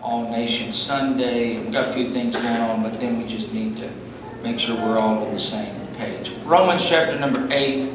All Nations Sunday. We've got a few things going on, but then we just need to make sure we're all on the same page. Romans chapter number 8.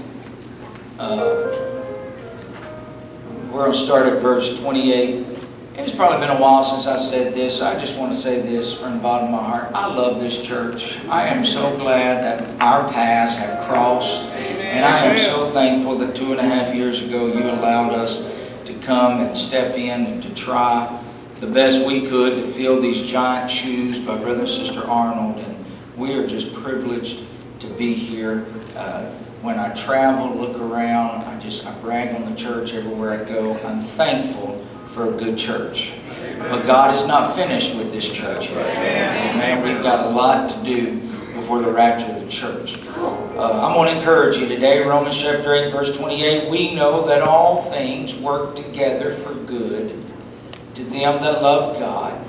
We're going to start at verse 28. And it's probably been a while since I said this. I just want to say this from the bottom of my heart. I love this church. I am so glad that our paths have crossed. And I am so thankful that 2.5 years ago you allowed us to come and step in and to try the best we could to fill these giant shoes by Brother and Sister Arnold. And we are just privileged to be here. When I travel, look around, I brag on the church everywhere I go. I'm thankful for a good church. But God is not finished with this church yet. Amen. We've got a lot to do before the rapture of the church. I'm going to encourage you today, Romans chapter 8, verse 28. We know that all things work together for good to them that love God,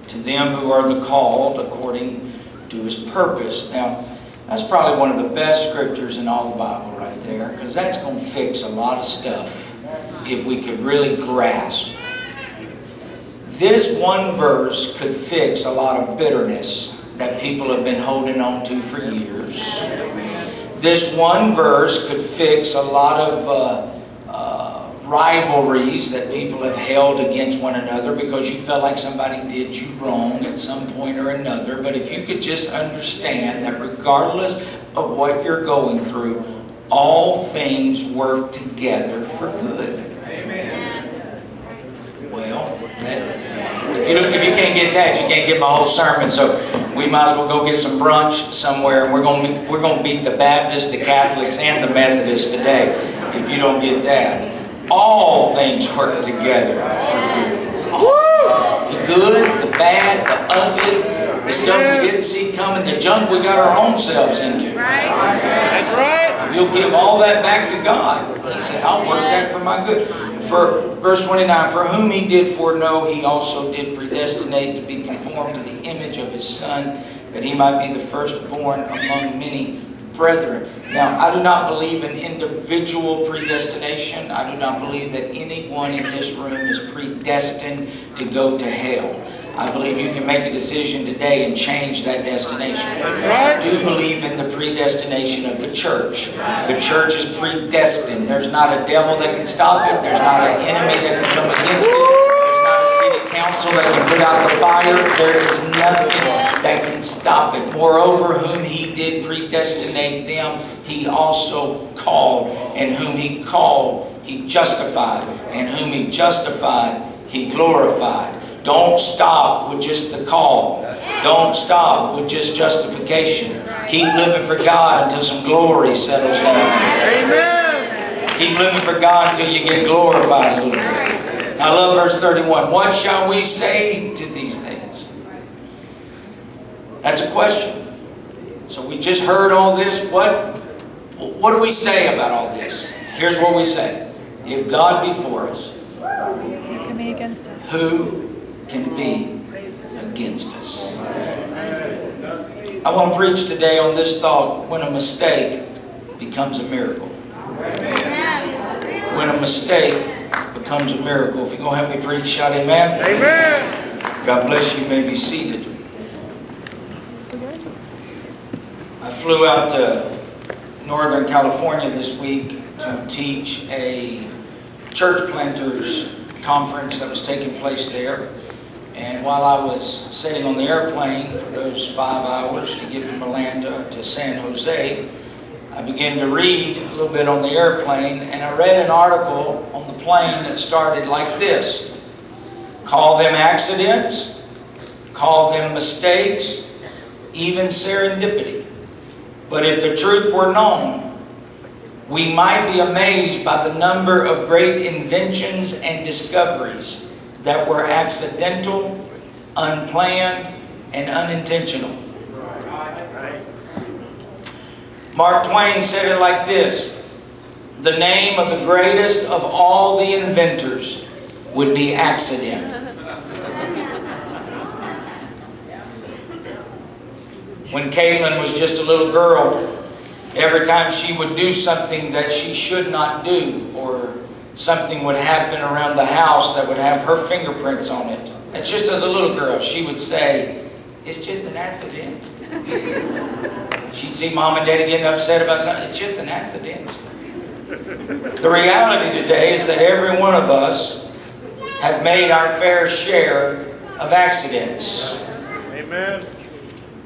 to them who are the called according to His purpose. Now, that's probably one of the best scriptures in all the Bible right there, because that's going to fix a lot of stuff if we could really grasp. This one verse could fix a lot of bitterness that people have been holding on to for years. This one verse could fix a lot of rivalries that people have held against one another because you felt like somebody did you wrong at some point or another. But if you could just understand that regardless of what you're going through, all things work together for good. Well, if you can't get that, you can't get my whole sermon. So we might as well go get some brunch somewhere, and we're going to beat the Baptists, the Catholics, and the Methodists today. If you don't get that, all things work together for good. The good, the bad, the ugly, the stuff we didn't see coming, the junk we got our own selves into. That's right. If you'll give all that back to God, He said, I'll work that for my good. For verse 29, for whom He did foreknow, He also did predestinate to be conformed to the image of His Son, that He might be the firstborn among many brethren. Now, I do not believe in individual predestination. I do not believe that anyone in this room is predestined to go to hell. I believe you can make a decision today and change that destination. I do believe in the predestination of the church. The church is predestined. There's not a devil that can stop it. There's not an enemy that can come against it. There's not a city council that can put out the fire. There is nothing that can stop it. Moreover, whom He did predestinate, them He also called. And whom He called, He justified. And whom He justified, He glorified. Don't stop with just the call. Don't stop with just justification. Keep living for God until some glory settles down. Amen. Keep living for God until you get glorified a little bit. I love verse 31. What shall we say to these things? That's a question. So we just heard all this. What do we say about all this? Here's what we say. If God be for us, who can be against us? Who can be against us? I want to preach today on this thought: when a mistake becomes a miracle. When a mistake becomes a miracle. If you're going to help me preach, shout amen. Amen. God bless you. You may be seated. I flew out to Northern California this week to teach a church planters conference that was taking place there. And while I was sitting on the airplane for those 5 hours to get from Atlanta to San Jose, I began to read a little bit on the airplane, and I read an article on the plane that started like this: call them accidents, call them mistakes, even serendipity. But if the truth were known, we might be amazed by the number of great inventions and discoveries that were accidental, unplanned, and unintentional. Mark Twain said it like this: the name of the greatest of all the inventors would be accident. When Caitlin was just a little girl, every time she would do something that she should not do, or something would happen around the house that would have her fingerprints on it, It's just as a little girl, she would say, it's just an accident. She'd see mom and daddy getting upset about something. It's just an accident. The reality today is that every one of us have made our fair share of accidents. Amen.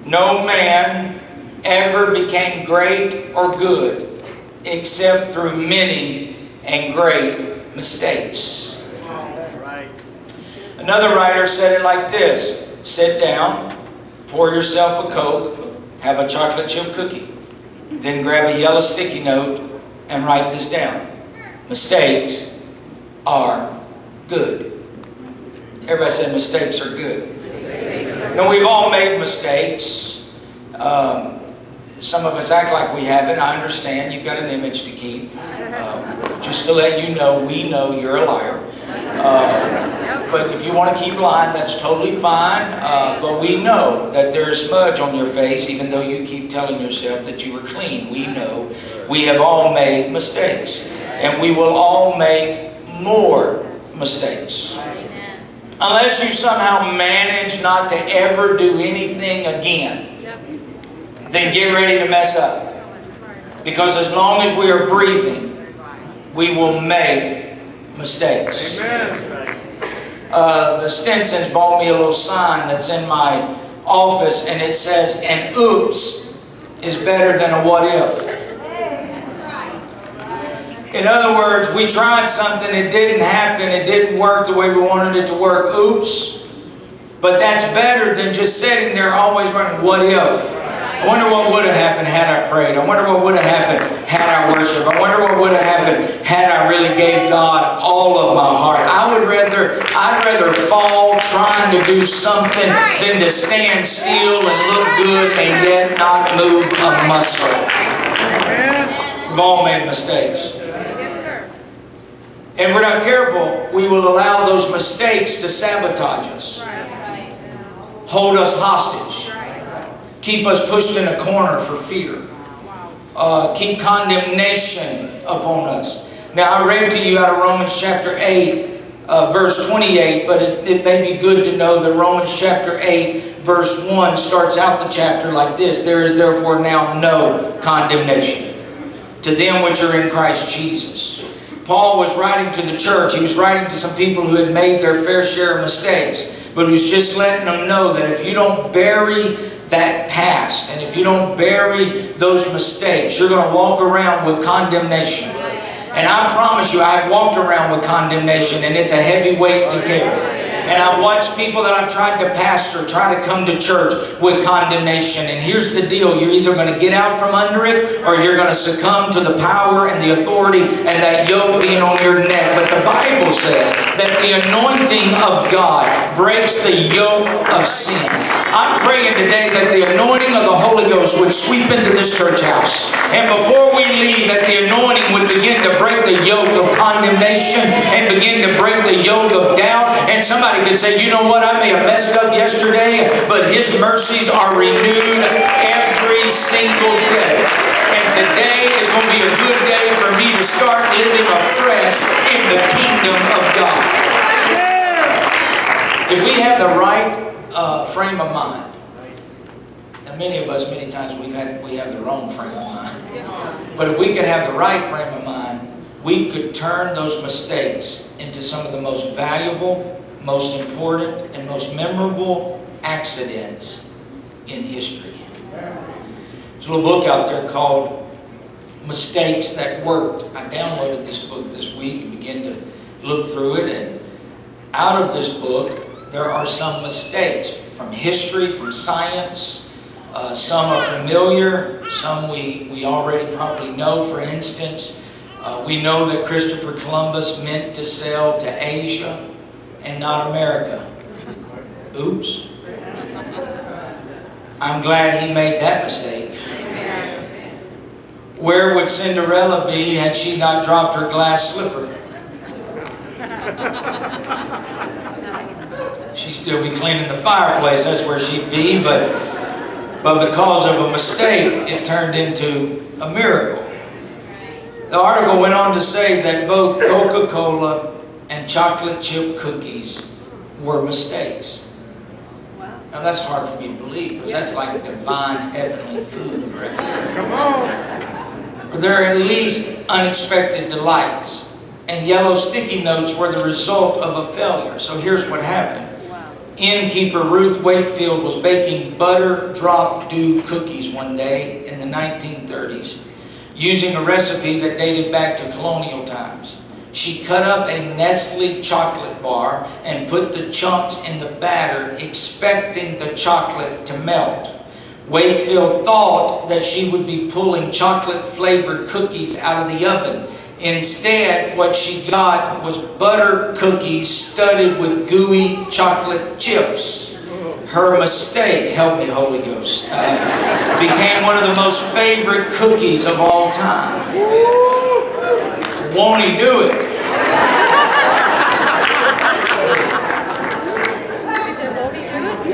No man ever became great or good except through many and great mistakes. Right. Another writer said it like this: sit down, pour yourself a Coke, have a chocolate chip cookie, then grab a yellow sticky note and write this down. Mistakes are good. Everybody said mistakes are good. Now, we've all made mistakes. Some of us act like we haven't. I understand. You've got an image to keep. Just to let you know, we know you're a liar. But if you want to keep lying, that's totally fine. But we know that there's smudge on your face, even though you keep telling yourself that you were clean. We know we have all made mistakes. And we will all make more mistakes. Unless you somehow manage not to ever do anything again, then get ready to mess up. Because as long as we are breathing, we will make mistakes. The Stinsons bought me a little sign that's in my office, and it says, an oops is better than a what if. In other words, we tried something, it didn't happen, it didn't work the way we wanted it to work. Oops. But that's better than just sitting there always running, what if? I wonder what would have happened had I prayed. I wonder what would have happened had I worshiped. I wonder what would have happened had I really gave God all of my heart. I'd rather fall trying to do something than to stand still and look good and yet not move a muscle. We've all made mistakes. And if we're not careful, we will allow those mistakes to sabotage us. Hold us hostage. Keep us pushed in a corner for fear. Keep condemnation upon us. Now, I read to you out of Romans chapter 8, verse 28, but it may be good to know that Romans chapter 8, verse 1 starts out the chapter like this: there is therefore now no condemnation to them which are in Christ Jesus. Paul was writing to the church. He was writing to some people who had made their fair share of mistakes. But he was just letting them know that if you don't bury that past, and if you don't bury those mistakes, you're going to walk around with condemnation. And I promise you, I have walked around with condemnation, and it's a heavy weight to carry. And I've watched people that I've tried to pastor try to come to church with condemnation. And here's the deal: you're either going to get out from under it, or you're going to succumb to the power and the authority and that yoke being on your neck. But the Bible says that the anointing of God breaks the yoke of sin. I'm praying today that the anointing of the Holy Ghost would sweep into this church house. And before we leave, that the anointing would begin to break the yoke of condemnation and begin to break the yoke of doubt. And somebody could say, you know what, I may have messed up yesterday, but His mercies are renewed every single day. And today is going to be a good day for me to start living afresh in the kingdom of God. If we have the right frame of mind, and many of us, many times we have the wrong frame of mind. But if we could have the right frame of mind, we could turn those mistakes into some of the most valuable, most important, and most memorable accidents in history. There's a little book out there called Mistakes That Worked. I downloaded this book this week and began to look through it, and out of this book there are some mistakes from history, from science. Some are familiar, some we already probably know. For instance, we know that Christopher Columbus meant to sail to Asia and not America. Oops. I'm glad he made that mistake. Where would Cinderella be had she not dropped her glass slipper? She'd still be cleaning the fireplace, that's where she'd be, but because of a mistake, it turned into a miracle. The article went on to say that both Coca-Cola and chocolate chip cookies were mistakes. Now that's hard for me to believe, because that's like divine heavenly food right there. Come on. But there are at least unexpected delights. And yellow sticky notes were the result of a failure. So here's what happened. Innkeeper Ruth Wakefield was baking butter drop dew cookies one day in the 1930s, using a recipe that dated back to colonial times. She cut up a Nestle chocolate bar and put the chunks in the batter, expecting the chocolate to melt. Wakefield thought that she would be pulling chocolate-flavored cookies out of the oven. Instead, what she got was butter cookies studded with gooey chocolate chips. Her mistake, help me Holy Ghost, became one of the most favorite cookies of all time. Won't he do it?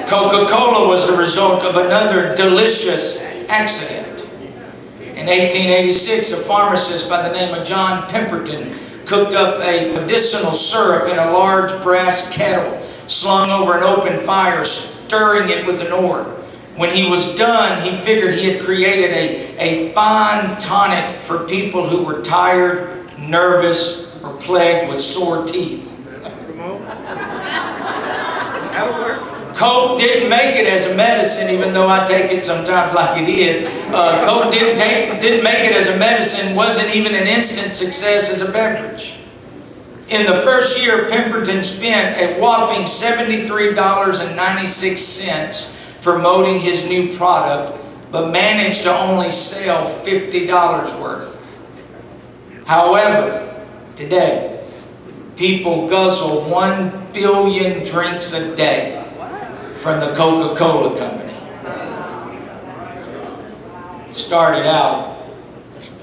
Coca-Cola was the result of another delicious accident. In 1886, a pharmacist by the name of John Pemberton cooked up a medicinal syrup in a large brass kettle, slung over an open fire, stirring it with an oar. When he was done, he figured he had created a fine tonic for people who were tired, nervous, or plagued with sore teeth. Come on. That'll work. Coke didn't make it as a medicine, even though I take it sometimes like it is. Coke didn't make it as a medicine, wasn't even an instant success as a beverage. In the first year, Pemberton spent a whopping $73.96 promoting his new product, but managed to only sell $50 worth. However, today, people guzzle 1 billion drinks a day from the Coca-Cola company. It started out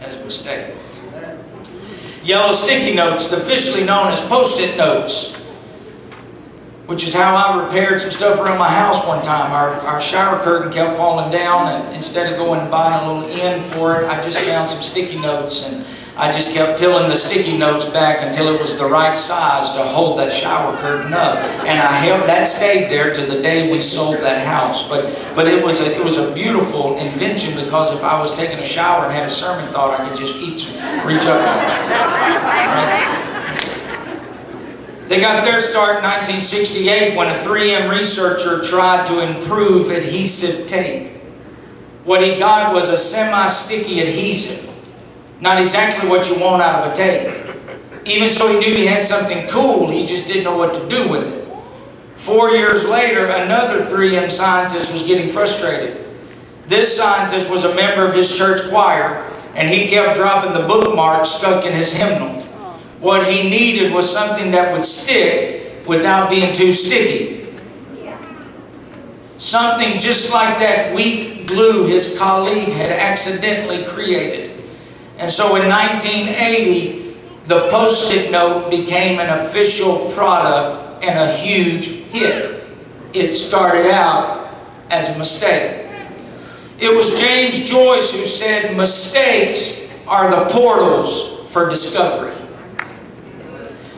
as a mistake. Yellow sticky notes, officially known as Post-it notes, which is how I repaired some stuff around my house one time. Our shower curtain kept falling down, and instead of going and buying a little end for it, I just found some sticky notes, and I just kept peeling the sticky notes back until it was the right size to hold that shower curtain up. And that stayed there to the day we sold that house. But it was a beautiful invention, because if I was taking a shower and had a sermon thought, I could just reach up. Right? They got their start in 1968 when a 3M researcher tried to improve adhesive tape. What he got was a semi-sticky adhesive. Not exactly what you want out of a tape. Even so, he knew he had something cool, he just didn't know what to do with it. 4 years later, another 3M scientist was getting frustrated. This scientist was a member of his church choir, and he kept dropping the bookmarks stuck in his hymnal. What he needed was something that would stick without being too sticky. Something just like that weak glue his colleague had accidentally created. And so in 1980, the Post-it note became an official product and a huge hit. It started out as a mistake. It was James Joyce who said, "Mistakes are the portals for discovery."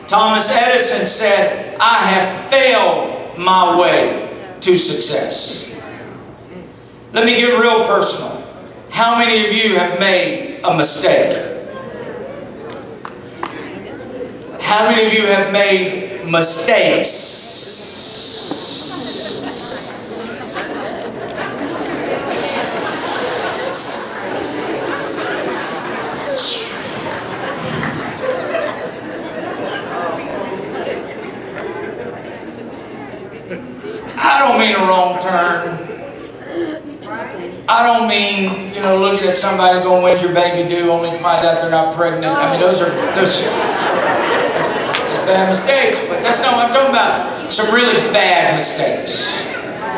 Thomas Edison said, "I have failed my way to success." Let me get real personal. How many of you have made a mistake? How many of you have made mistakes? I don't mean a wrong turn. I don't mean, looking at somebody going, "When's your baby due?" only to find out they're not pregnant. I mean, that's bad mistakes, but that's not what I'm talking about. Some really bad mistakes.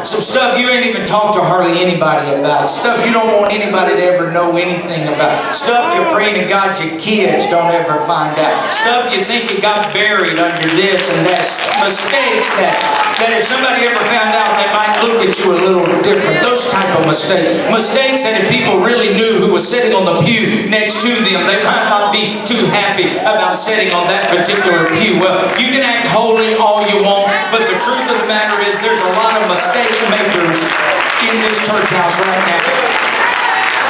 Some stuff you ain't even talked to hardly anybody about. Stuff you don't want anybody to ever know anything about. Stuff you're praying to God your kids don't ever find out. Stuff you think you got buried under this and that. Mistakes that if somebody ever found out, they might look at you a little different. Those type of mistakes. Mistakes that if people really knew who was sitting on the pew next to them, they might not be too happy about sitting on that particular pew. Well, you can act holy all you want, but the truth of the matter is there's a lot of mistake makers in this church house right now.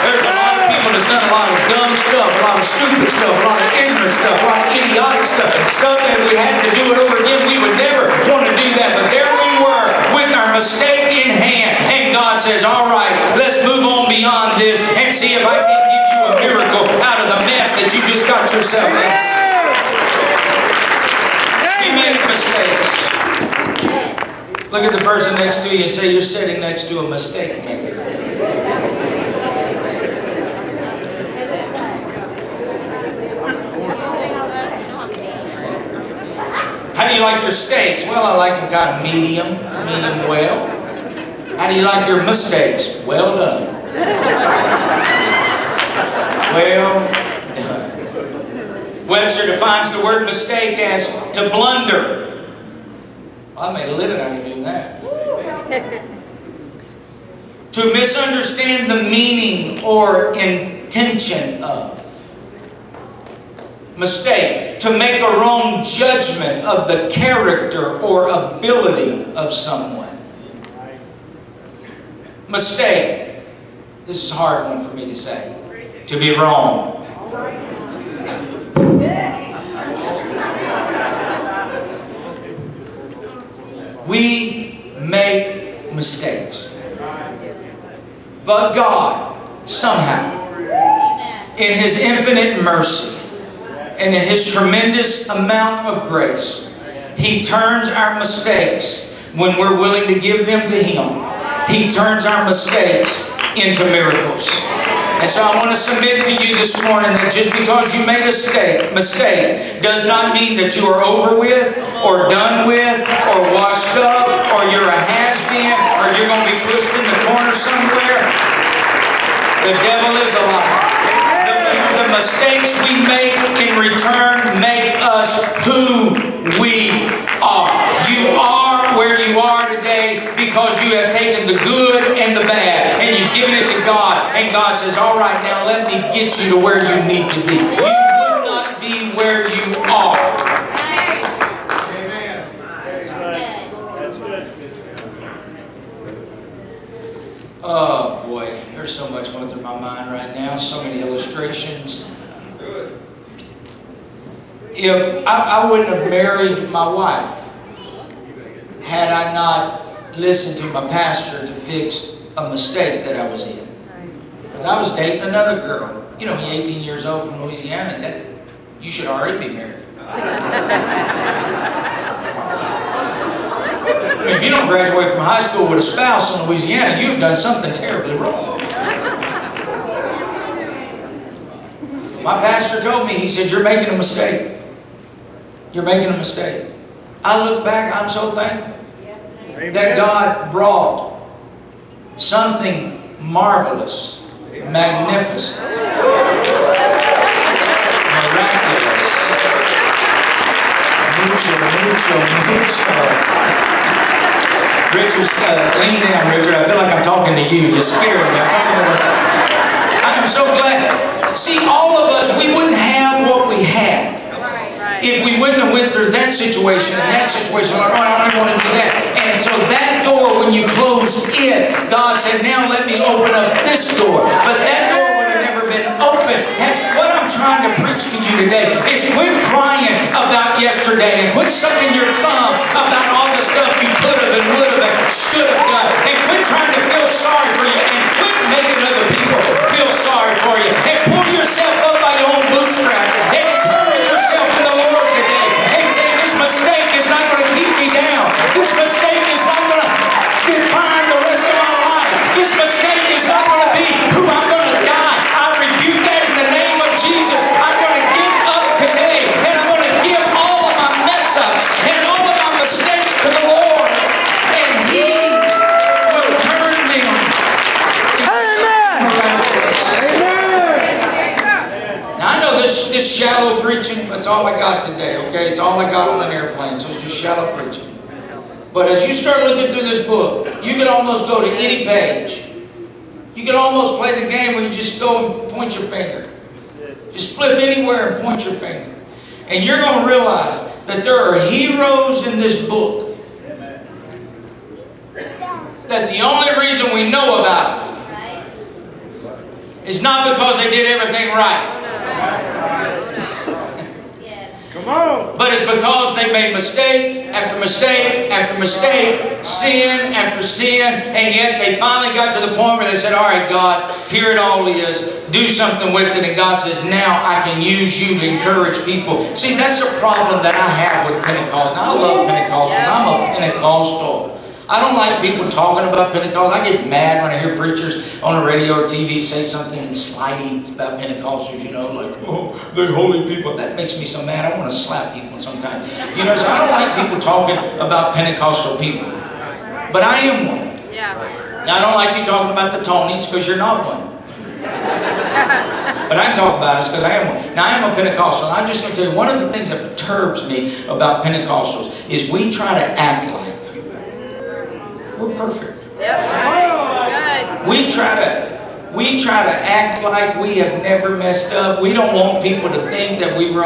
There's a lot of people that's done a lot of dumb stuff, a lot of stupid stuff, a lot of ignorant stuff, a lot of idiotic stuff, stuff that we had to do it over again. We would never want to do that, but there we were with our mistake in hand, and God says, all right, let's move on beyond this and see if I can give you a miracle out of the mess that you just got yourself into. We make mistakes. Look at the person next to you and say, you're sitting next to a mistake maker. How do you like your steaks? Well, I like them kind of medium well. How do you like your mistakes? Well done. Well done. Webster defines the word mistake as to blunder. Well, I made a living out of doing that. To misunderstand the meaning or intention of. Mistake. To make a wrong judgment of the character or ability of someone. Mistake. This is a hard one for me to say. To be wrong. We make mistakes. But God, somehow, in His infinite mercy and in His tremendous amount of grace, He turns our mistakes, when we're willing to give them to Him, He turns our mistakes into miracles. And so I want to submit to you this morning that just because you made a mistake does not mean that you are over with, or done with, or washed up, or you're a has-been, or you're going to be pushed in the corner somewhere. The devil is a liar. The mistakes we make in return make us who we are. You are where you are today because you have taken the good and the bad and you've given it to God, and God says, all right, now let me get you to where you need to be. You would not be where you are. Amen. That's good. Oh boy, there's so much going through my mind right now, so many illustrations. If I wouldn't have married my wife had I not listened to my pastor to fix a mistake that I was in. Because I was dating another girl. You know, you're 18 years old from Louisiana, you should already be married. I mean, if you don't graduate from high school with a spouse in Louisiana, you've done something terribly wrong. My pastor told me, he said, you're making a mistake. You're making a mistake. I look back, I'm so thankful that God brought something marvelous, magnificent, miraculous. Mucho. Richard, lean down, Richard. I feel like I'm talking to you. You're scaring me. I'm talking to I am so glad. See, all of us, we wouldn't have what we had if we wouldn't have went through that situation and that situation. Like, oh, I don't want to do that. And so that door, when you closed it, God said, now let me open up this door. But that door would have never been open. What I'm trying to preach to you today is quit crying about yesterday and quit sucking your thumb about all the stuff you could have and would have and should have done. And quit trying to feel sorry for you and quit making other people feel sorry for you. And pull yourself up by your own bootstraps and encourage yourself in the Lord today and say, this mistake is not going to keep me down. This mistake is not going to define the rest of my life. This mistake is not going to be who I'm going to die. I rebuke that in the name of Jesus. I'm going to get up today and I'm going to give all of my mess ups and all of my mistakes to the Lord. And He shallow preaching. That's all I got today, okay? It's all I got on an airplane, so it's just shallow preaching. But as you start looking through this book, you can almost go to any page. You can almost play the game where you just go and point your finger. Just flip anywhere and point your finger. And you're going to realize that there are heroes in this book that the only reason we know about them is not because they did everything right. Come on. But it's because they made mistake after mistake after mistake, sin after sin, and yet they finally got to the point where they said, all right, God, here it all is. Do something with it. And God says, now I can use you to encourage people. See, that's the problem that I have with Pentecostals. Now, I love Pentecostals. I'm a Pentecostal. I don't like people talking about Pentecostals. I get mad when I hear preachers on the radio or TV say something slighty about Pentecostals, you know, like, oh, they're holy people. That makes me so mad. I want to slap people sometimes. You know, so I don't like people talking about Pentecostal people. But I am one. Now, I don't like you talking about the Toneys because you're not one. But I can talk about it because I am one. Now, I am a Pentecostal. And I'm just going to tell you, one of the things that perturbs me about Pentecostals is we try to act like we're perfect. Yep. We try to act like we have never messed up. We don't want people to think that we were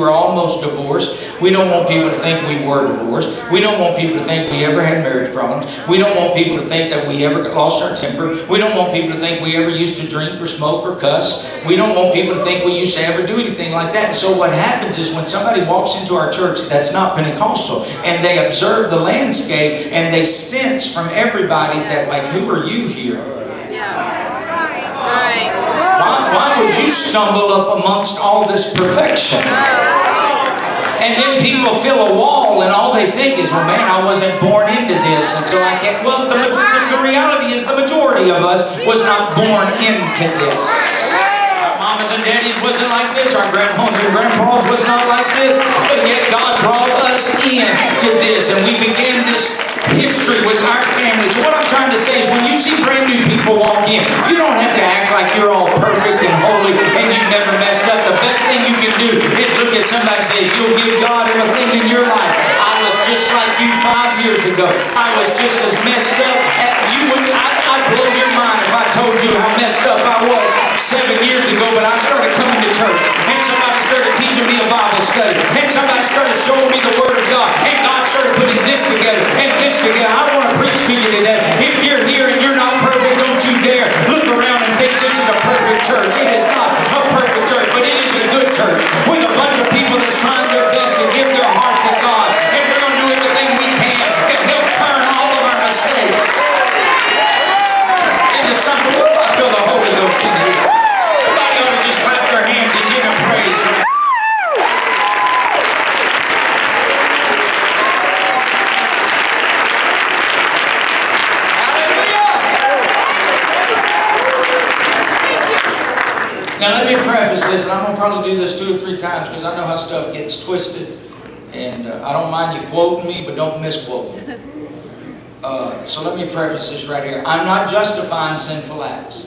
almost divorced. We don't want people to think we were divorced. We don't want people to think we ever had marriage problems. We don't want people to think that we ever lost our temper. We don't want people to think we ever used to drink or smoke or cuss. We don't want people to think we used to ever do anything like that. And so what happens is when somebody walks into our church that's not Pentecostal and they observe the landscape and they sense from everybody that, like, who are you here? Why would you stumble up amongst all this perfection? And then people feel a wall and all they think is, well, man, I wasn't born into this, and so I can't. Well, the reality is the majority of us was not born into this. Our mamas and daddies wasn't like this. Our grandmas and grandpas was not like this. But yet God brought us into this, and we began this history with our families. What I'm trying to say is when you see brand new people walk in, you don't have to act like you're all perfect and holy and you've never messed up. The best thing you can do is look at somebody and say, if you'll give God everything in your life, I was just like you 5 years ago. I was just as messed up. I'd blow your mind if I told you how messed up I was 7 years ago, but I started coming to church and somebody started teaching me a Bible study and somebody started showing me the Word of God and God started putting this together and this together. I want to preach to you today. If you're here and you're not perfect, don't you dare look around and think this is a perfect church. It is not a perfect church, but it is a good church with a bunch of people that's trying their best to give their heart to God, and we're going to do everything we can to help turn all of our mistakes into something. Oh, I feel the Holy Ghost in here. Somebody ought to just clap their hands and give Him praise. Now let me preface this, and I'm going to probably do this 2 or 3 times because I know how stuff gets twisted, and I don't mind you quoting me, but don't misquote me. So let me preface this right here. I'm not justifying sinful acts.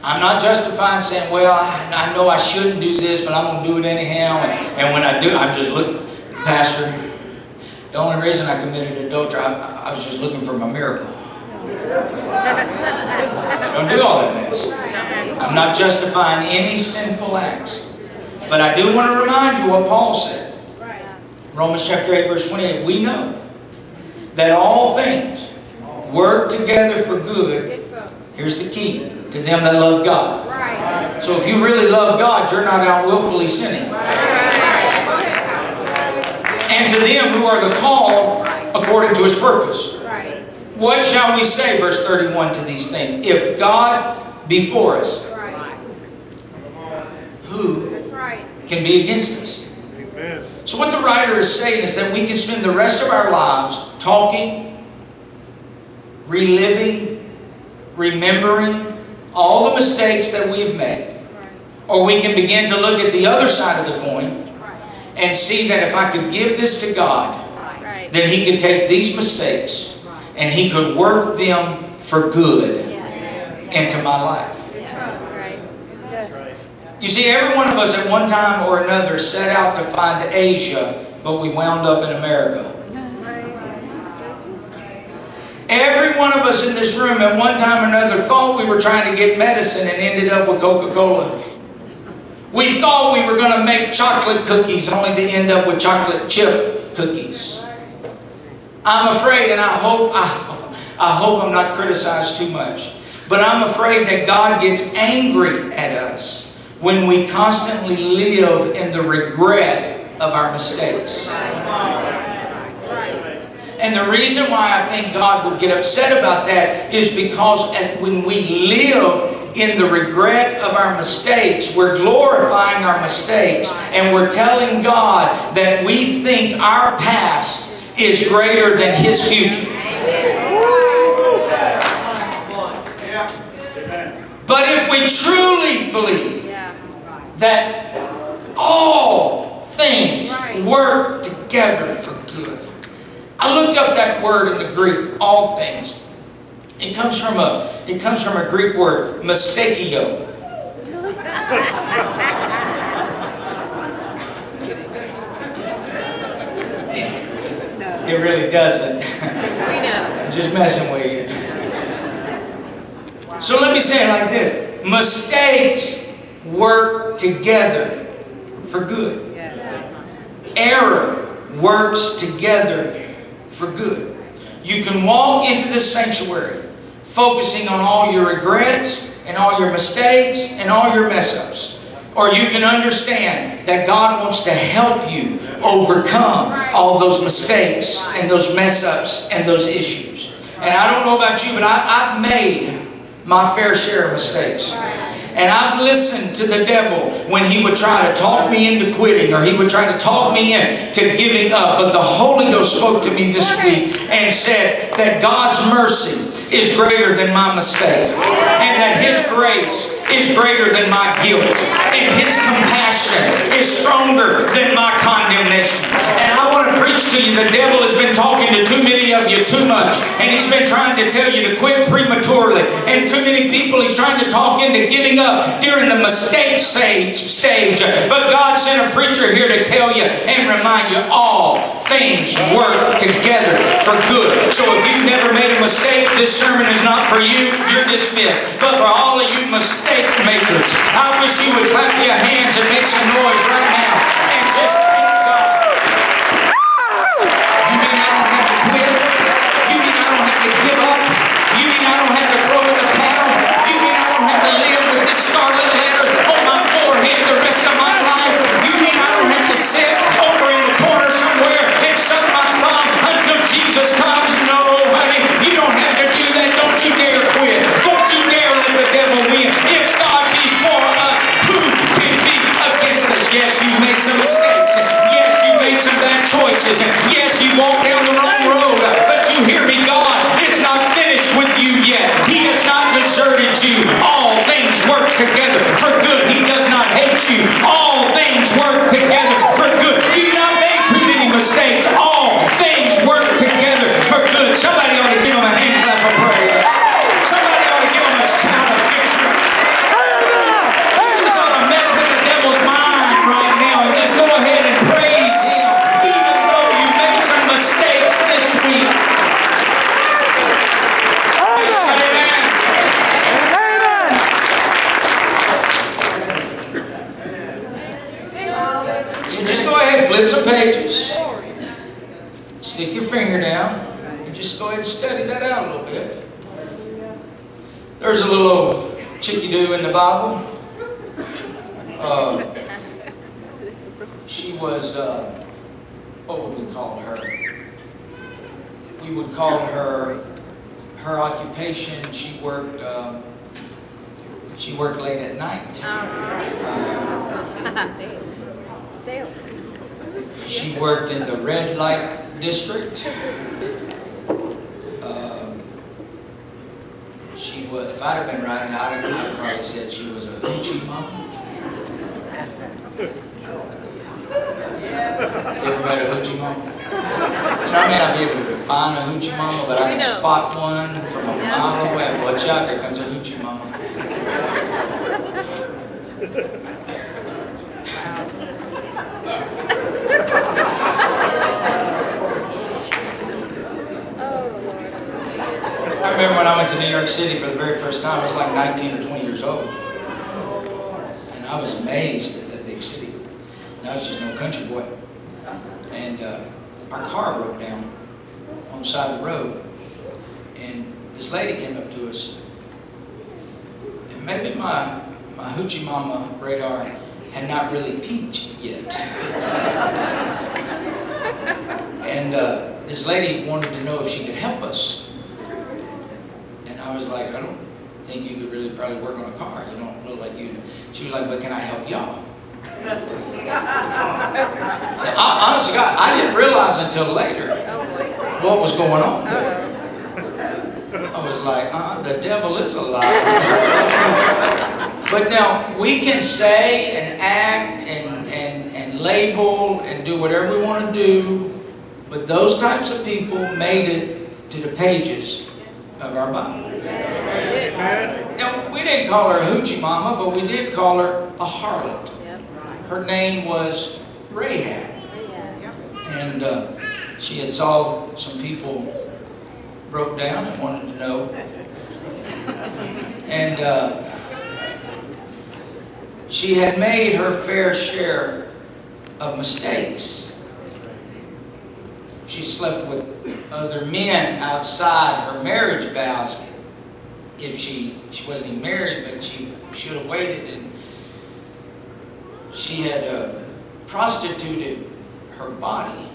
I'm not justifying saying, well, I know I shouldn't do this, but I'm going to do it anyhow, and when I do, I'm just looking, Pastor, the only reason I committed adultery, I was just looking for my miracle. Don't do all that mess. I'm not justifying any sinful acts. But I do want to remind you what Paul said. Romans chapter 8, verse 28. We know that all things work together for good. Here's the key. To them that love God. So if you really love God, you're not out willfully sinning. And to them who are the called according to His purpose. What shall we say, verse 31, to these things? If God be for us, who can be against us? So what the writer is saying is that we can spend the rest of our lives talking, reliving, remembering all the mistakes that we've made. Or we can begin to look at the other side of the coin and see that if I could give this to God, then He could take these mistakes and He could work them for good into my life. You see, every one of us at one time or another set out to find Asia, but we wound up in America. Every one of us in this room at one time or another thought we were trying to get medicine and ended up with Coca-Cola. We thought we were going to make chocolate cookies only to end up with chocolate chip cookies. I'm afraid, and I hope I'm not criticized too much, but I'm afraid that God gets angry at us when we constantly live in the regret of our mistakes. And the reason why I think God would get upset about that is because when we live in the regret of our mistakes, we're glorifying our mistakes, and we're telling God that we think our past is greater than His future. But if we truly believe that all things work together for good. I looked up that word in the Greek, all things. It comes from a Greek word, mistakio. It really doesn't. We know. I'm just messing with you. So let me say it like this. Mistakes work together for good. Error works together for good. You can walk into this sanctuary focusing on all your regrets and all your mistakes and all your mess-ups. Or you can understand that God wants to help you overcome all those mistakes and those mess-ups and those issues. And I don't know about you, but I've made my fair share of mistakes. And I've listened to the devil when he would try to talk me into quitting, or he would try to talk me into giving up. But the Holy Ghost spoke to me this week and said that God's mercy is greater than my mistake, and that His grace is greater than my guilt, and His compassion is stronger than my condemnation. And I want to preach to you, the devil has been talking to too many of you too much, and he's been trying to tell you to quit prematurely, and too many people he's trying to talk into giving up during the mistake stage. But God sent a preacher here to tell you and remind you all things work together for good. So if you've never made a mistake, this sermon is not for you. You're dismissed. But for all of you mistake makers, I wish you would clap your hands and make some noise right now and just thank God. You mean I don't have to quit? You mean I don't have to give up? You mean I don't have to throw in the towel? You mean I don't have to live with this scarlet letter on my forehead the rest of my life? You mean I don't have to sit over in the corner somewhere and suck my thumb until Jesus comes? No, honey, you don't have to do that. Don't you dare quit. Don't you dare let the devil win. If God be for us, who can be against us? Yes, you've made some mistakes. Yes, you made some bad choices. Yes, you walked down the wrong road. But you hear me, God is not finished with you yet. He has not deserted you. All things work together for good. He does not hate you. All things work together for good. You've not made too many mistakes. All things work together for good. Somebody ought to give him a hand clap of praise. Somebody ought to give him a shout of victory. You just ought to mess with the devil's mind right now and just go ahead and praise him, even though you made some mistakes this week. So just go ahead, flip some pages, stick your finger down, and just go ahead and study that out a little bit. There's a little old chicky-doo in the Bible. She was, what would we call her? We would call her occupation, she worked late at night. She worked in the red light district. She was, if I'd have been right now, I'd have probably said she was a hoochie mama. You ever met a hoochie mama? You know, I may not be able to define a hoochie mama, but I can spot one from a mile away. Watch out, there comes a hoochie mama. to New York City for the very first time. I was like 19 or 20 years old. And I was amazed at that big city. And I was just no country boy. And our car broke down on the side of the road. And this lady came up to us. And maybe my hoochie mama radar had not really peaked yet. And this lady wanted to know if she could help us. And I was like, I don't think you could really probably work on a car. You don't look like you. She was like, but can I help y'all? Now, honestly, God, I didn't realize until later what was going on there. I was like, the devil is a liar. But now, we can say and act and label and do whatever we want to do, but those types of people made it to the pages of our Bible. Now, we didn't call her a hoochie mama, but we did call her a harlot. Her name was Rahab. And she had saw some people broke down and wanted to know. And she had made her fair share of mistakes. She slept with other men outside her marriage vows. If she wasn't even married, but she should have waited. And she had prostituted her body.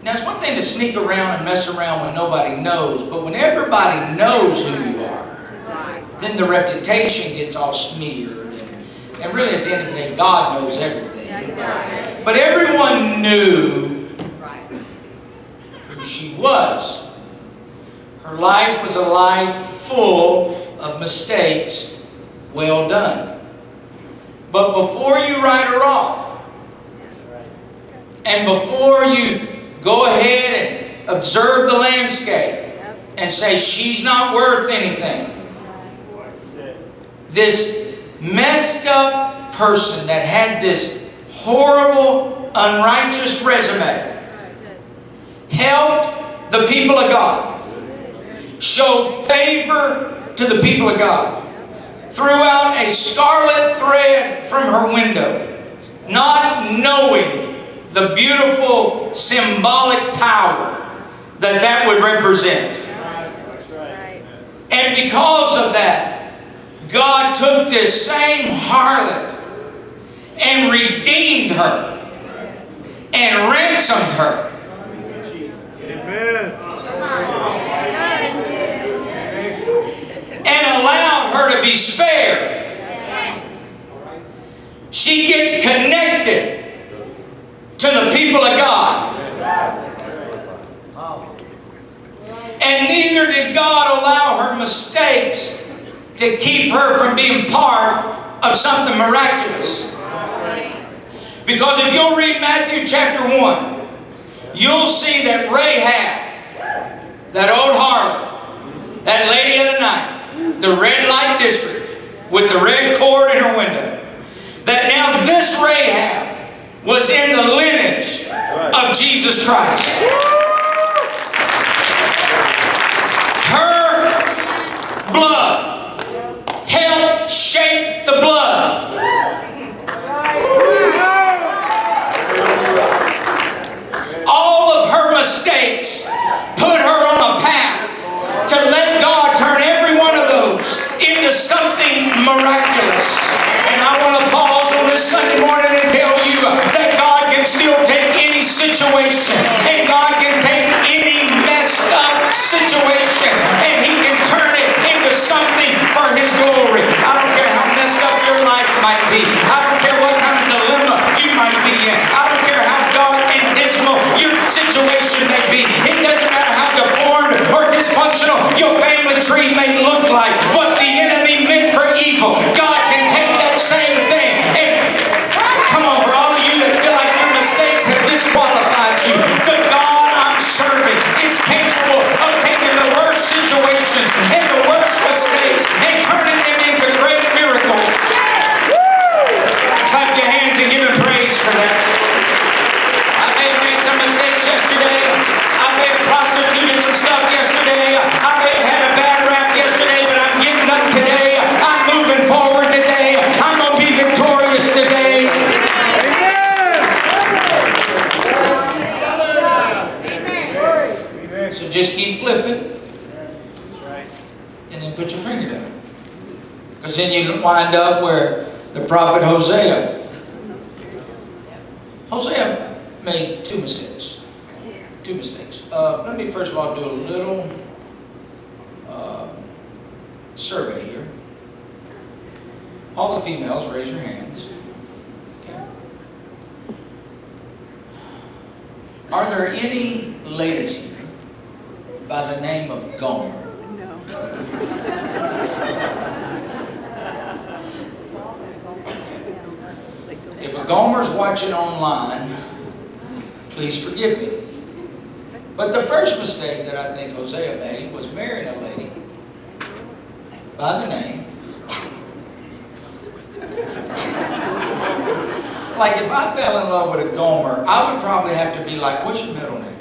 Now, it's one thing to sneak around and mess around when nobody knows, but when everybody knows who you are, then the reputation gets all smeared. And really, at the end of the day, God knows everything. But everyone knew who she was. Her life was a life full of mistakes, well done. But before you write her off, and before you go ahead and observe the landscape and say she's not worth anything, this messed up person that had this horrible, unrighteous resume helped the people of God, showed favor to the people of God, threw out a scarlet thread from her window, not knowing the beautiful symbolic power that would represent. And because of that, God took this same harlot and redeemed her and ransomed her. And allowed her to be spared. She gets connected to the people of God. And neither did God allow her mistakes to keep her from being part of something miraculous. Because if you'll read Matthew chapter 1, you'll see that Rahab, that old harlot, that lady of the night, the red light district with the red cord in her window, that now this Rahab was in the lineage of Jesus Christ. Her blood helped shape the blood. All of her mistakes put her on a path to let God turn every one of those into something miraculous. And I want to pause on this Sunday morning and tell you that God can still take any situation, and God can take any messed up situation, and He can turn it into something for His glory. I don't care how messed up your life might be. I don't care what kind of dilemma you might be in. I don't care how dark and dismal your situation may be. It doesn't matter how deformed or dysfunctional your family tree may look like. What the enemy meant for evil, God can take that same thing. And come on, for all of you that feel like your mistakes have disqualified you, the God I'm serving is capable of taking the worst situations and the worst mistakes just keep flipping. And then put your finger down. Because then you wind up where the prophet Hosea made two mistakes. Let me first of all do a little survey here. All the females, raise your hands. Okay. Are there any ladies here by the name of Gomer? If a Gomer's watching online, please forgive me. But the first mistake that I think Hosea made was marrying a lady by the name. Like if I fell in love with a Gomer, I would probably have to be like, what's your middle name?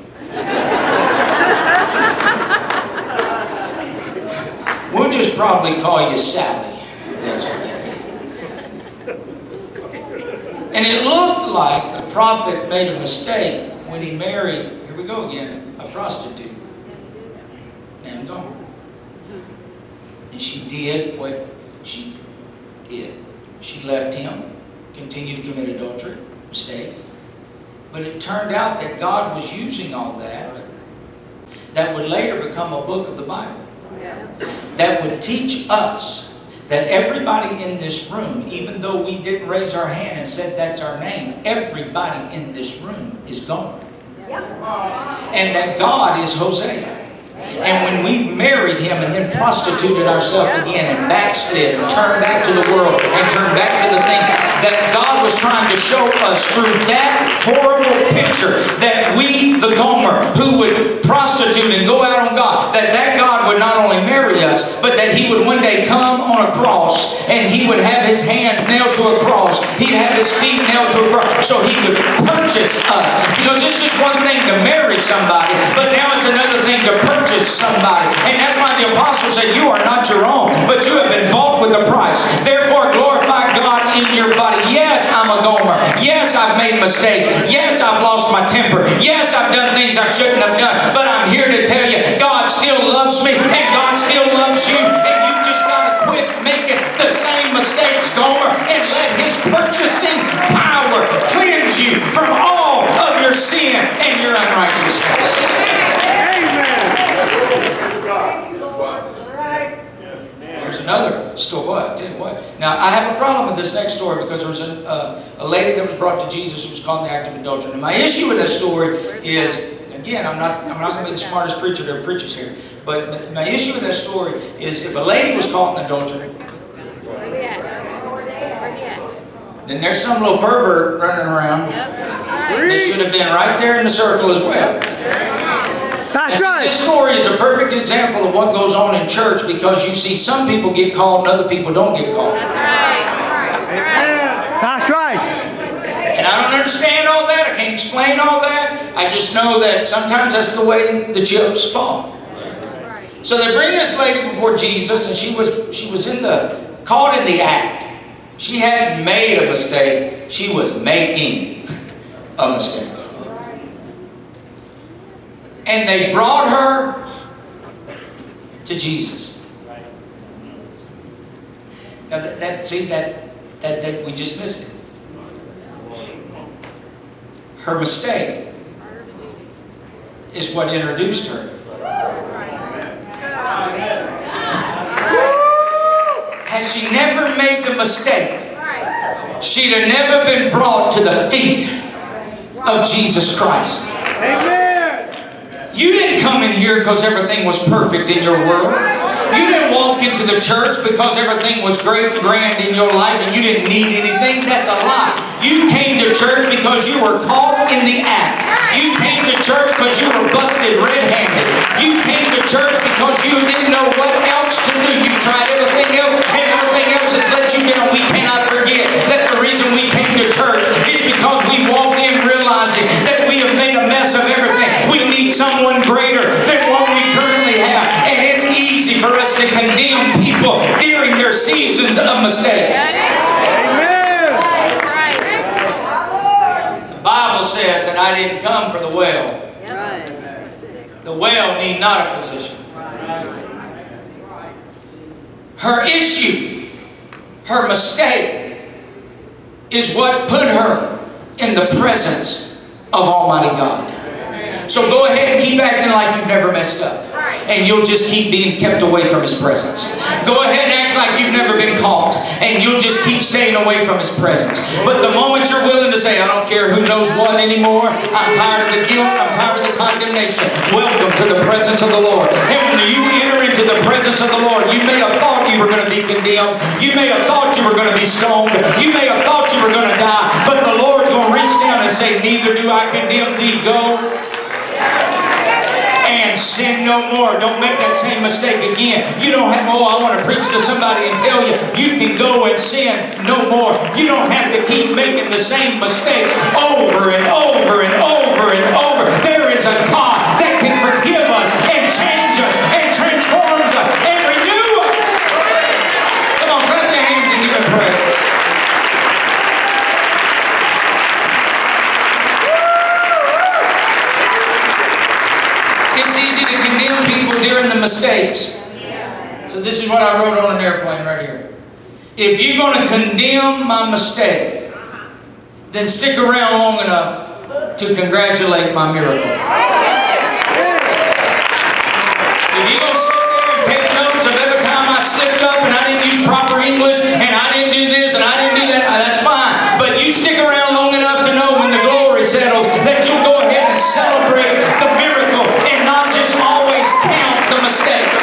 We'll just probably call you Sally, if that's okay. And it looked like the prophet made a mistake when he married, here we go again, a prostitute named Gomer. And she did what she did. She left him, continued to commit adultery, mistake. But it turned out that God was using all that would later become a book of the Bible. That would teach us that everybody in this room, even though we didn't raise our hand and said that's our name, everybody in this room is Gomer. And that God is Hosea. And when we married him and then prostituted ourselves again and backslid and turned back to the world and turned back to the thing that God was trying to show us through that horrible picture, that we, the Gomer, who would prostitute and go out on God, that God would not only marry us, but that he would one day come on a cross and he would have his hands nailed to a cross. He'd have his feet nailed to a cross so he could purchase us. Because it's just one thing to marry somebody, but now it's another thing to purchase somebody. And that's why the apostle said, you are not your own, but you have been bought with a price. Therefore glorify God in your body. Yes, I'm a Gomer. Yes, I've made mistakes. Yes, I've lost my temper. Yes, I've done things I shouldn't have done. But I'm here to tell you, God still loves me and God still loves you. And you just got to quit making the same mistakes, Gomer, and let his purchasing power cleanse you from all of your sin and your unrighteousness. There's another story. Boy, I tell you what. Now, I have a problem with this next story because there was a lady that was brought to Jesus who was caught in the act of adultery. And my issue with that story is, again, I'm not going to be the smartest preacher there preaches here, but my issue with that story is if a lady was caught in adultery, then there's some little pervert running around that should have been right there in the circle as well. That's right. This story is a perfect example of what goes on in church, because you see some people get called and other people don't get called. That's right. That's right. And I don't understand all that. I can't explain all that. I just know that sometimes that's the way the chips fall. So they bring this lady before Jesus, and she was caught in the act. She hadn't made a mistake. She was making a mistake. And they brought her to Jesus. Now that we just missed it. Her mistake is what introduced her. Had she never made the mistake, she'd have never been brought to the feet of Jesus Christ. Amen. You didn't come in here because everything was perfect in your world. You didn't walk into the church because everything was great and grand in your life and you didn't need anything. That's a lie. You came to church because you were caught in the act. You came to church because you were busted red-handed. You came to church because you didn't know what else to do. You tried everything else, and everything else has let you down. We cannot forget that the reason we came to church is because we walked in realizing that we have made a mess of everything. We need someone greater than what we currently have. And it's easy for us to condemn people during their seasons of mistakes. The Bible says, and I didn't come for the well, The well need not a physician. Her issue, her mistake, is what put her in the presence of Almighty God. So go ahead and keep acting like you've never messed up. And you'll just keep being kept away from His presence. Go ahead and act like you've never been caught. And you'll just keep staying away from His presence. But the moment you're willing to say, I don't care who knows what anymore. I'm tired of the guilt. I'm tired of the condemnation. Welcome to the presence of the Lord. And when you enter into the presence of the Lord, you may have thought you were going to be condemned. You may have thought you were going to be stoned. You may have thought you were going to die. But the Lord's going to reach down and say, neither do I condemn thee. Go and sin no more. Don't make that same mistake again. You don't have, I want to preach to somebody and tell you, you can go and sin no more. You don't have to keep making the same mistakes over and over and over and over. There is a God that can forgive us and change us and transforms us and renew us. Come on, clap your hands and give Him praise. It's easy to condemn people during the mistakes. So this is what I wrote on an airplane right here. If you're going to condemn my mistake, then stick around long enough to congratulate my miracle. If you're going to sit there and take notes of every time I slipped up and I didn't use proper English and I didn't do this and I didn't do that, that's fine. But you stick around long enough to know when the glory settles that you'll go ahead and celebrate the miracle and not just always count the mistakes.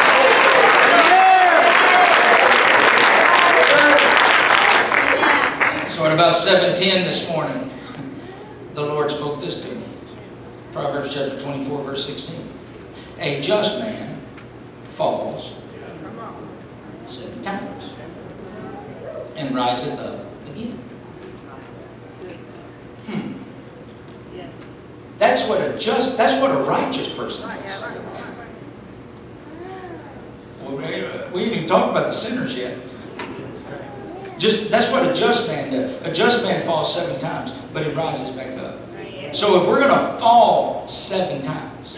So at about 7:10 this morning, the Lord spoke this to me. Proverbs chapter 24, verse 16. A just man falls 7 times and riseth up again. That's what a righteous person does. Well, we ain't even talked about the sinners yet. That's what a just man does. A just man falls 7 times, but he rises back up. So if we're going to fall 7 times,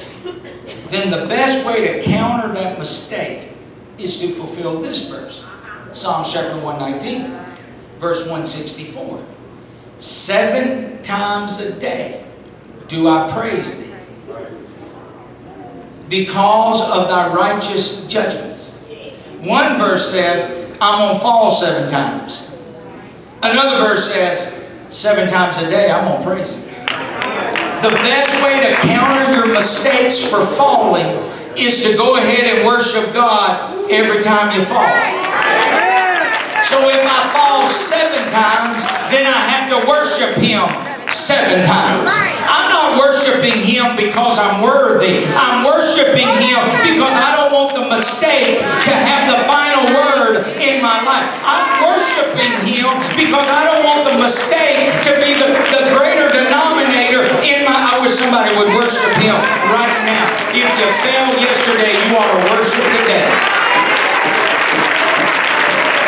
then the best way to counter that mistake is to fulfill this verse. Psalms chapter 119, verse 164. 7 times a day do I praise thee, because of thy righteous judgments. One verse says, I'm going to fall 7 times. Another verse says, 7 times a day I'm going to praise him. The best way to counter your mistakes for falling is to go ahead and worship God every time you fall. So if I fall 7 times, then I have to worship Him 7 times. I'm not worshiping Him because I'm worthy. I'm worshiping Him because I don't want the mistake to have the final word in my life. I'm worshiping Him because I don't want the mistake to be the greater denominator in my... I wish somebody would worship Him right now. If you failed yesterday, you ought to worship today.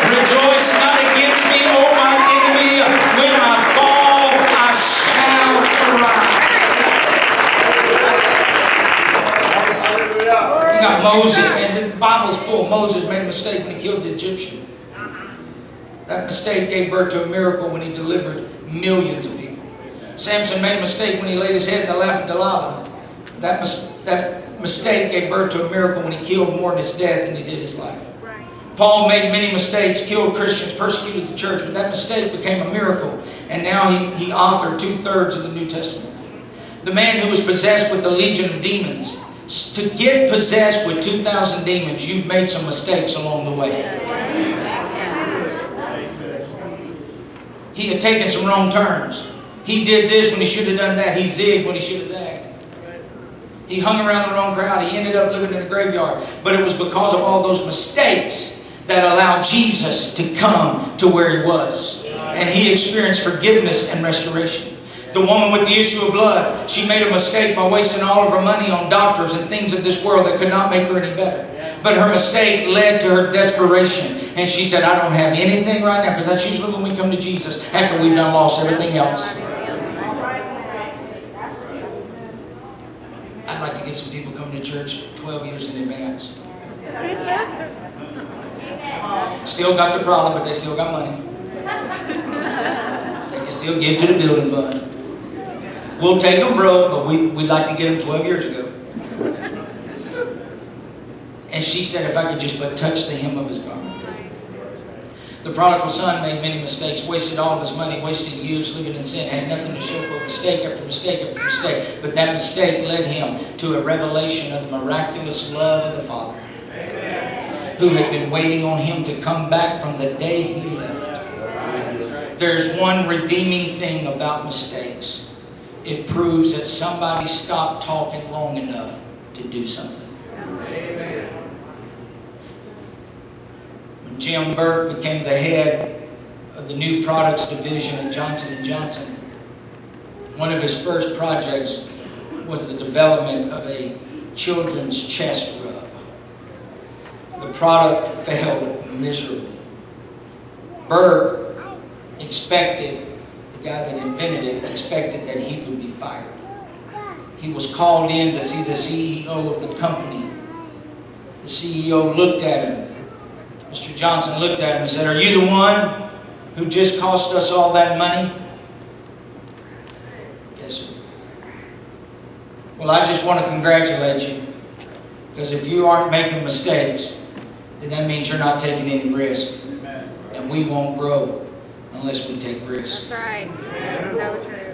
Rejoice not against me, O my enemy. When I fall, I shall rise. You got Moses, man. The Bible's full. Moses made a mistake when he killed the Egyptian. That mistake gave birth to a miracle when he delivered millions of people. Samson made a mistake when he laid his head in the lap of Delilah. That mistake gave birth to a miracle when he killed more in his death than he did his life. Paul made many mistakes, killed Christians, persecuted the church, but that mistake became a miracle. And now he authored 2/3 of the New Testament. The man who was possessed with the legion of demons. To get possessed with 2,000 demons, you've made some mistakes along the way. He had taken some wrong turns. He did this when he should have done that. He zigged when he should have zagged. He hung around the wrong crowd. He ended up living in a graveyard. But it was because of all those mistakes that allowed Jesus to come to where He was. And He experienced forgiveness and restoration. The woman with the issue of blood, she made a mistake by wasting all of her money on doctors and things of this world that could not make her any better. But her mistake led to her desperation. And she said, I don't have anything right now. Because that's usually when we come to Jesus, after we've done lost everything else. I I'd like to get some people coming to church 12 years in advance. Still got the problem, but they still got money. They can still give to the building fund. We'll take them broke, but we'd like to get them 12 years ago. And she said if I could just but touch the hem of his garment. The prodigal son made many mistakes, wasted all of his money, wasted years living in sin, had nothing to show for mistake after mistake after mistake. But that mistake led him to a revelation of the miraculous love of the Father, who had been waiting on him to come back from the day he left. There's one redeeming thing about mistakes. It proves that somebody stopped talking long enough to do something. Jim Burke became the head of the new products division at Johnson & Johnson. One of his first projects was the development of a children's chest rub. The product failed miserably. Burke expected, the guy that invented it, expected that he would be fired. He was called in to see the CEO of the company. The CEO looked at him. Mr. Johnson looked at him and said, "Are you the one who just cost us all that money?" "Yes, sir." "Well, I just want to congratulate you, because if you aren't making mistakes, then that means you're not taking any risk. And we won't grow unless we take risks." That's right. So true.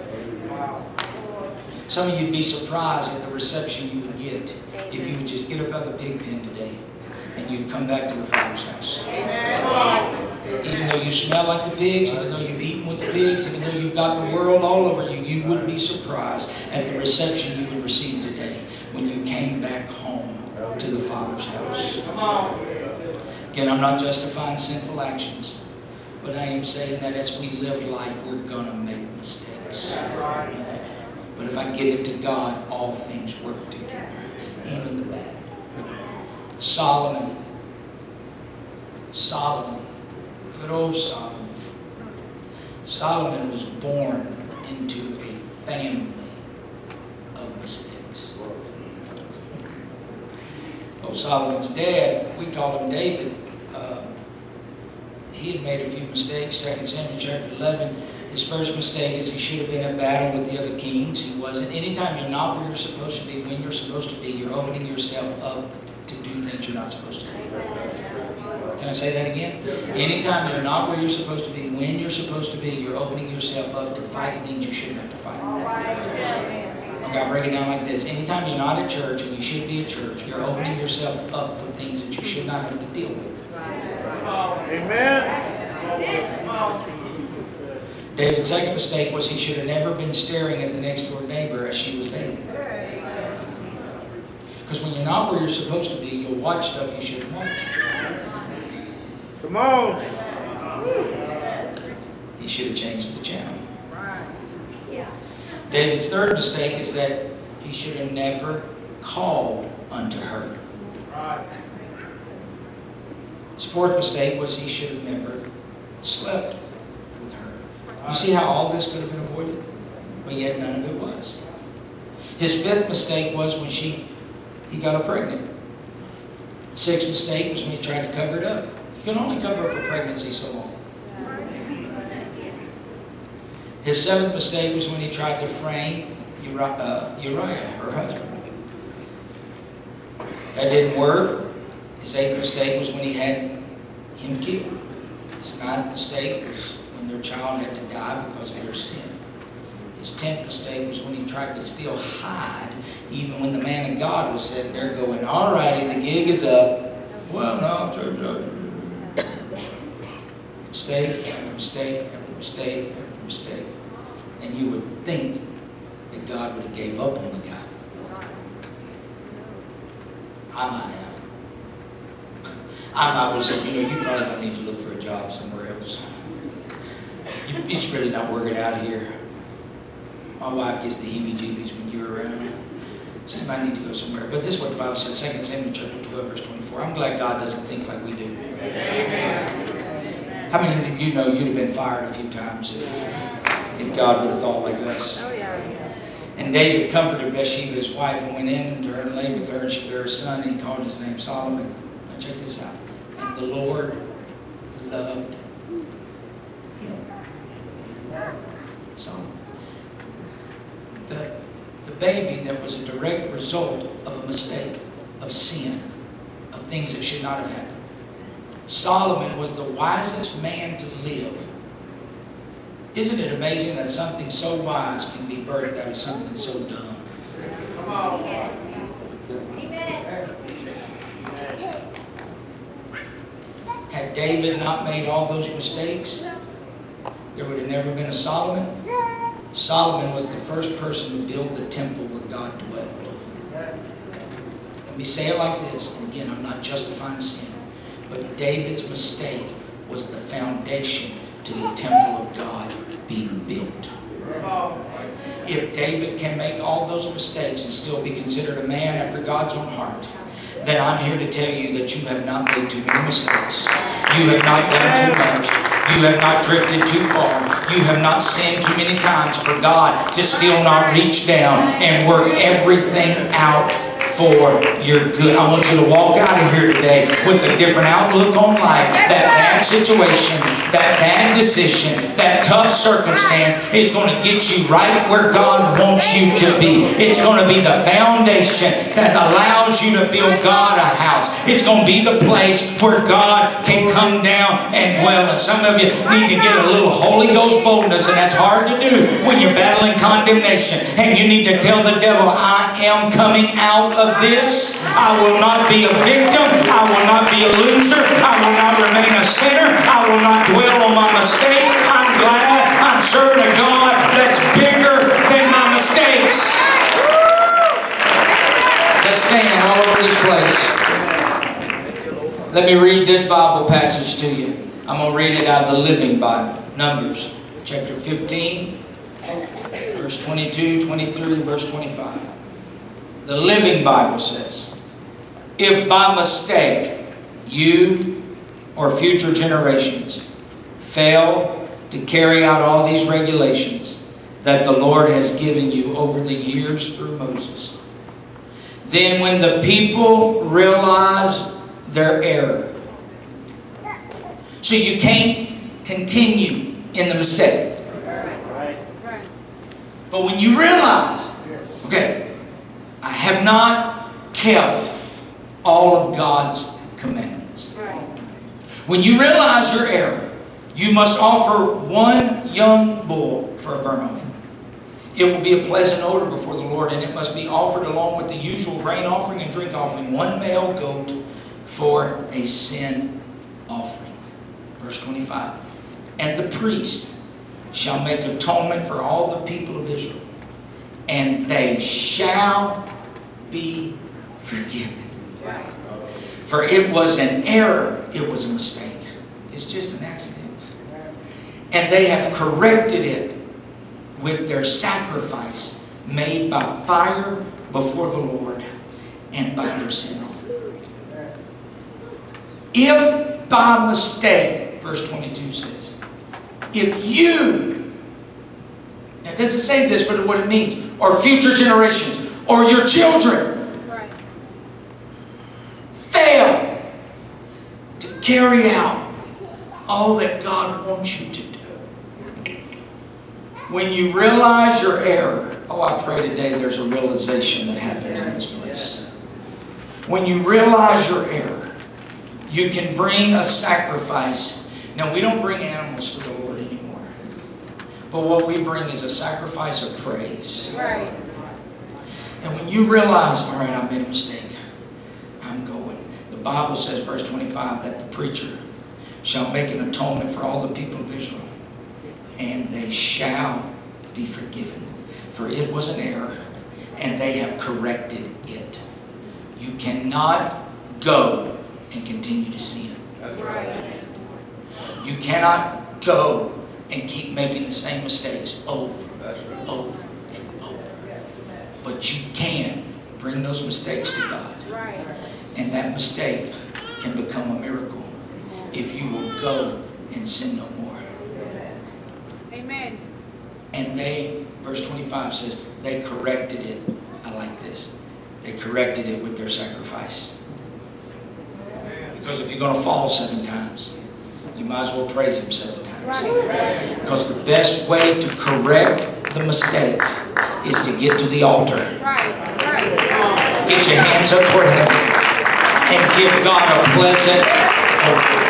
Some of you'd be surprised at the reception you would get if you would just get up out of the pig pen today and you'd come back to the Father's house. Even though you smell like the pigs, even though you've eaten with the pigs, even though you've got the world all over you, you would be surprised at the reception you would receive today when you came back home to the Father's house. Again, I'm not justifying sinful actions, but I am saying that as we live life, we're going to make mistakes. But if I give it to God, all things work together, even the bad. Solomon, good old Solomon. Solomon was born into a family of mistakes. Oh, Solomon's dad, we called him David. He had made a few mistakes. 2 Samuel chapter 11. His first mistake is he should have been at battle with the other kings. He wasn't. Anytime you're not where you're supposed to be, when you're supposed to be, you're opening yourself up to do things you're not supposed to do. Can I say that again? Anytime you're not where you're supposed to be, when you're supposed to be, you're opening yourself up to fight things you shouldn't have to fight. Okay, I'll break it down like this. Anytime you're not at church and you should be at church, you're opening yourself up to things that you should not have to deal with. Amen. David's second mistake was he should have never been staring at the next door neighbor as she was bathing. Because when you're not where you're supposed to be, you'll watch stuff you shouldn't watch. Come on. He should have changed the channel. David's third mistake is that he should have never called unto her. His fourth mistake was he should have never slept with her. You see how all this could have been avoided? But yet none of it was. His fifth mistake was when he got her pregnant. Sixth mistake was when he tried to cover it up. You can only cover up a pregnancy so long. His seventh mistake was when he tried to frame Uriah, her husband. That didn't work. His eighth mistake was when he had him killed. His ninth mistake was when their child had to die because of their sin. His 10th mistake was when he tried to still hide, even when the man of God was sitting there going, "All righty, the gig is up." "Well, no, church. Mistake after mistake after mistake after mistake. And you would think that God would have gave up on the guy. I might have. I might have said, you probably don't need to look for a job somewhere else. It's really not working out here. My wife gets the heebie-jeebies when you're around. So you might need to go somewhere. But this is what the Bible says, 2 Samuel chapter 12, verse 24. I'm glad God doesn't think like we do. Amen. How many of you know you'd have been fired a few times if God would have thought like us? And David comforted Bathsheba, his wife, and went in to her and lay with her, and she bare a son, and he called his name Solomon. Now check this out. And the Lord loved him. Solomon. The baby that was a direct result of a mistake, of sin, of things that should not have happened. Solomon was the wisest man to live. Isn't it amazing that something so wise can be birthed out of something so dumb? Come on. Had David not made all those mistakes, there would have never been a Solomon. Solomon was the first person to build the temple where God dwelled. Let me say it like this, and again, I'm not justifying sin, but David's mistake was the foundation to the temple of God being built. If David can make all those mistakes and still be considered a man after God's own heart, then I'm here to tell you that you have not made too many mistakes. You have not done too much. You have not drifted too far. You have not sinned too many times for God to still not reach down and work everything out for your good. I want you to walk out of here today with a different outlook on life. That bad situation, that bad decision, that tough circumstance is going to get you right where God wants you to be. It's going to be the foundation that allows you to build God a house. It's going to be the place where God can come down and dwell. And some of you need to get a little Holy Ghost boldness, and that's hard to do when you're battling condemnation. And you need to tell the devil, I am coming out of this. I will not be a victim. I will not be a loser. I will not remain a sinner. I will not dwell on my mistakes. I'm glad I'm serving a God that's bigger than my mistakes. Let's stand all over this place. Let me read this Bible passage to you. I'm going to read it out of the Living Bible. Numbers chapter 15, verse 22, 23, and verse 25. The Living Bible says, if by mistake you or future generations fail to carry out all these regulations that the Lord has given you over the years through Moses, then when the people realize their error, so you can't continue in the mistake. But when you realize, okay, I have not kept all of God's commandments. When you realize your error, you must offer one young bull for a burnt offering. It will be a pleasant odor before the Lord, and it must be offered along with the usual grain offering and drink offering, one male goat for a sin offering. Verse 25. And the priest shall make atonement for all the people of Israel, and they shall be forgiven. For it was an error, it was a mistake. It's just an accident. And they have corrected it with their sacrifice made by fire before the Lord and by their sin offering. If by mistake, verse 22 says, if you, now it doesn't say this, but what it means, or future generations, or your children, fail to carry out all that God wants you to do. When you realize your error, oh, I pray today there's a realization that happens in this place. When you realize your error, you can bring a sacrifice. Now, we don't bring animals to the Lord anymore. But what we bring is a sacrifice of praise. Right. And when you realize, all right, I made a mistake, I'm going. The Bible says, verse 25, that the preacher shall make an atonement for all the people of Israel, and they shall be forgiven. For it was an error, and they have corrected it. You cannot go and continue to sin. Right. You cannot go and keep making the same mistakes over and over and over. But you can bring those mistakes to God. Right. And that mistake can become a miracle if you will go and sin no more. Amen. And they, verse 25 says, they corrected it. I like this. They corrected it with their sacrifice. Because if you're going to fall 7 times, you might as well praise Him 7 times. Because the best way to correct the mistake is to get to the altar. Get your hands up toward heaven and give God a pleasant opening.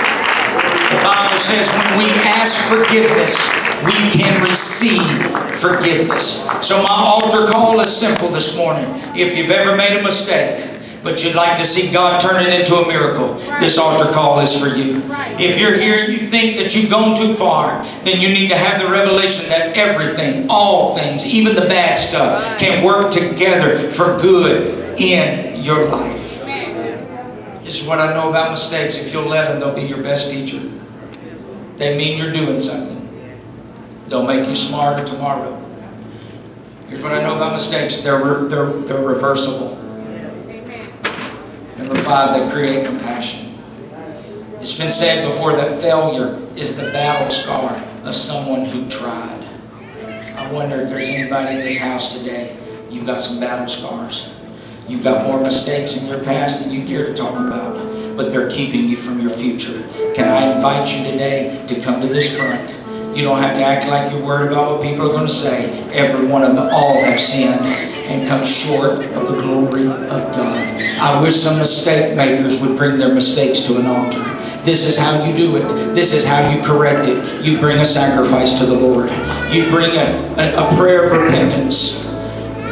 The Bible says when we ask forgiveness, we can receive forgiveness. So my altar call is simple this morning. If you've ever made a mistake, but you'd like to see God turn it into a miracle, this altar call is for you. If you're here and you think that you've gone too far, then you need to have the revelation that everything, all things, even the bad stuff, can work together for good in your life. This is what I know about mistakes. If you'll let them, they'll be your best teacher. They mean you're doing something. They'll make you smarter tomorrow. Here's what I know about mistakes. They're reversible. Number 5, they create compassion. It's been said before that failure is the battle scar of someone who tried. I wonder if there's anybody in this house today, you've got some battle scars. You've got more mistakes in your past than you care to talk about, but they're keeping you from your future. Can I invite you today to come to this front? You don't have to act like you're worried about what people are going to say. Every one of them, all have sinned and come short of the glory of God. I wish some mistake makers would bring their mistakes to an altar. This is how you do it. This is how you correct it. You bring a sacrifice to the Lord. You bring a prayer of repentance.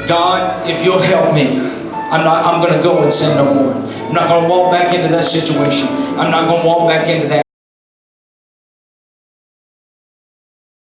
God, if you'll help me, I'm going to go and sin no more. I'm not going to walk back into that situation. I'm not going to walk back into that